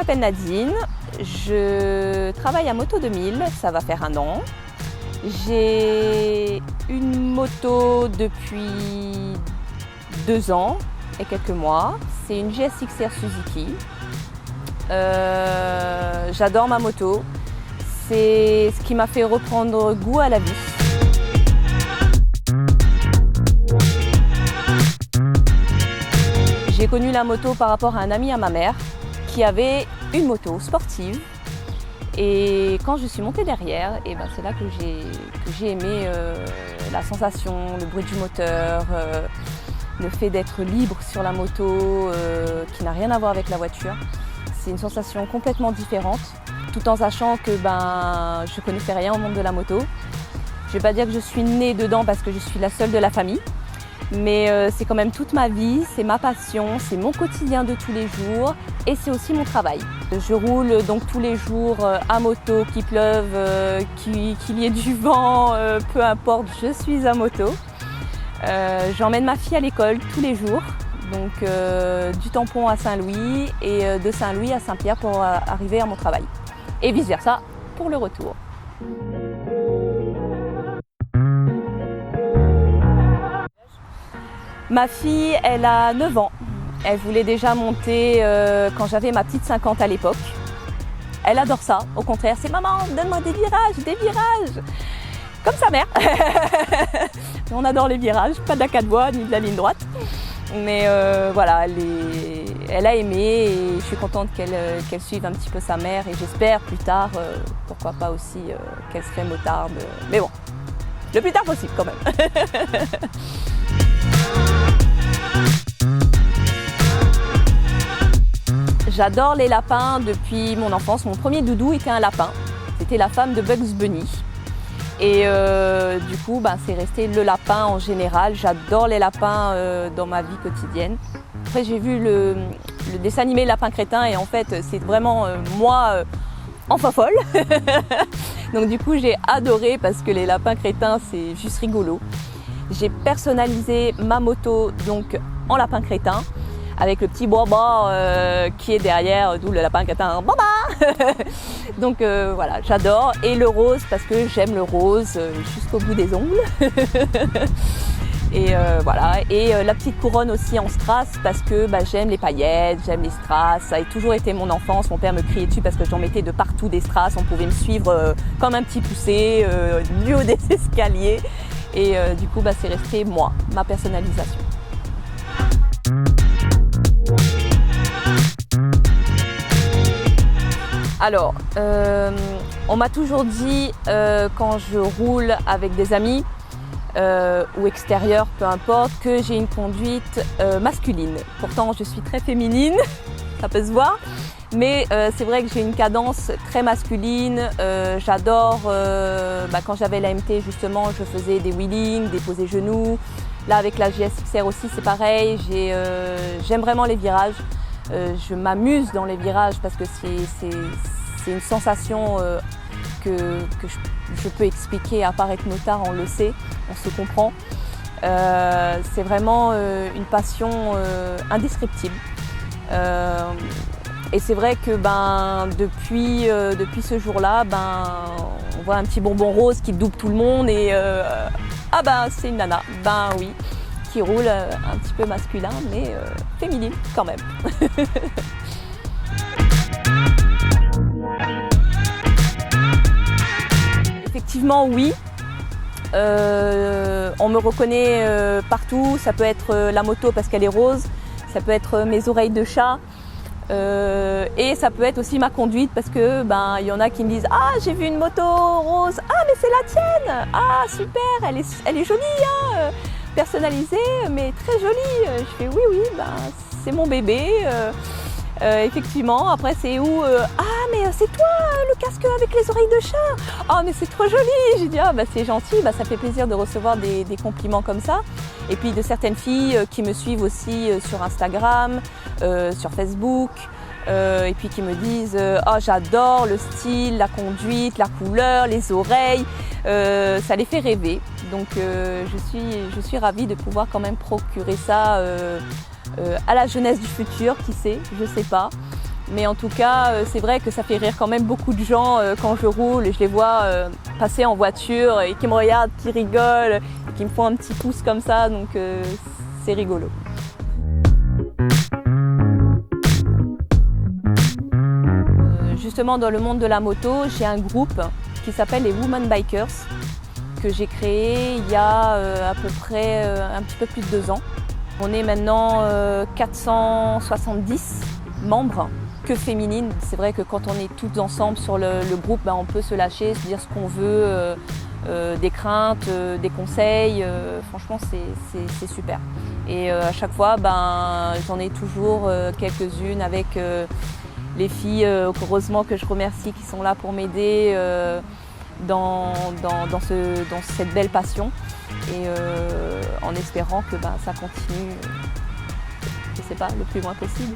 m'appelle Nadine, je travaille à Moto 2000, ça va faire 1 an. J'ai une moto depuis 2 ans et quelques mois. C'est une GSX-R Suzuki. J'adore ma moto. C'est ce qui m'a fait reprendre goût à la vie. J'ai connu la moto par rapport à un ami à ma mère qui avait une moto sportive. Et quand je suis montée derrière, et ben c'est là que j'ai aimé la sensation, le bruit du moteur, le fait d'être libre sur la moto, qui n'a rien à voir avec la voiture. C'est une sensation complètement différente, tout en sachant que je connaissais rien au monde de la moto. Je ne vais pas dire que je suis née dedans parce que je suis la seule de la famille, mais c'est quand même toute ma vie, c'est ma passion, c'est mon quotidien de tous les jours et c'est aussi mon travail. Je roule donc tous les jours à moto, qu'il pleuve, qu'il y ait du vent, peu importe, je suis à moto. J'emmène ma fille à l'école tous les jours, donc du Tampon à Saint-Louis et de Saint-Louis à Saint-Pierre pour arriver à mon travail. Et vice versa pour le retour. Ma fille, elle a 9 ans. Elle voulait déjà monter quand j'avais ma petite 50 à l'époque. Elle adore ça, au contraire, c'est « Maman, donne-moi des virages !» Comme sa mère. On adore les virages, pas de la 4 voies ni de la ligne droite. Mais voilà, elle a aimé et je suis contente qu'elle suive un petit peu sa mère et j'espère plus tard, pourquoi pas aussi, qu'elle serait motarde. Mais bon, le plus tard possible quand même. J'adore les lapins depuis mon enfance. Mon premier doudou était un lapin. C'était la femme de Bugs Bunny. Et du coup, c'est resté le lapin en général. J'adore les lapins dans ma vie quotidienne. Après, j'ai vu le dessin animé Lapin Crétin et en fait, c'est vraiment moi enfant folle. Donc du coup, j'ai adoré parce que les lapins crétins, c'est juste rigolo. J'ai personnalisé ma moto donc en lapin crétin avec le petit baba qui est derrière, d'où le lapin crétin baba. Donc voilà, j'adore. Et le rose parce que j'aime le rose jusqu'au bout des ongles. Et voilà. Et la petite couronne aussi en strass parce que j'aime les paillettes, j'aime les strass. Ça a toujours été mon enfance. Mon père me criait dessus parce que j'en mettais de partout des strass. On pouvait me suivre comme un petit poussé du haut des escaliers. Et du coup, c'est resté moi, ma personnalisation. Alors, on m'a toujours dit quand je roule avec des amis ou extérieur, peu importe, que j'ai une conduite masculine. Pourtant, je suis très féminine, ça peut se voir. Mais c'est vrai que j'ai une cadence très masculine. J'adore, quand j'avais la MT justement, je faisais des wheelings, des posés genoux. Là avec la GSX-R aussi c'est pareil, j'aime vraiment les virages. Je m'amuse dans les virages parce que c'est une sensation que je peux expliquer, à part être motard, on le sait, on se comprend. C'est vraiment une passion indescriptible. Et c'est vrai que depuis ce jour-là, on voit un petit bonbon rose qui double tout le monde et c'est une nana. Oui, qui roule un petit peu masculin, mais féminine quand même. Effectivement, oui. On me reconnaît partout. Ça peut être la moto parce qu'elle est rose. Ça peut être mes oreilles de chat. Et ça peut être aussi ma conduite parce que y en a qui me disent « Ah, j'ai vu une moto rose. Ah, mais c'est la tienne. Ah, super, elle est jolie, hein, personnalisée, mais très jolie. » Je fais « Oui, c'est mon bébé. » Effectivement, après c'est où « Ah, mais c'est toi le casque avec les oreilles de chat. Ah, mais c'est trop joli. » J'ai dit « Ah, c'est gentil. Ça fait plaisir de recevoir des compliments comme ça. » Et puis de certaines filles qui me suivent aussi sur Instagram, sur Facebook, et puis qui me disent « Oh, j'adore le style, la conduite, la couleur, les oreilles. » Ça les fait rêver. Donc je suis ravie de pouvoir quand même procurer ça à la jeunesse du futur, qui sait, je sais pas. Mais en tout cas, c'est vrai que ça fait rire quand même beaucoup de gens quand je roule et je les vois passer en voiture et qui me regardent, qui rigolent, qui me font un petit pouce comme ça, donc c'est rigolo. Justement, dans le monde de la moto, j'ai un groupe qui s'appelle les Women Bikers, que j'ai créé il y a à peu près un petit peu plus de 2 ans. On est maintenant 470 membres, que féminines. C'est vrai que quand on est toutes ensemble sur le groupe, on peut se lâcher, se dire ce qu'on veut, des craintes, des conseils. Franchement, c'est super. Et à chaque fois, j'en ai toujours quelques-unes avec les filles, heureusement que je remercie, qui sont là pour m'aider dans cette belle passion. Et en espérant que ça continue, je sais pas, le plus loin possible.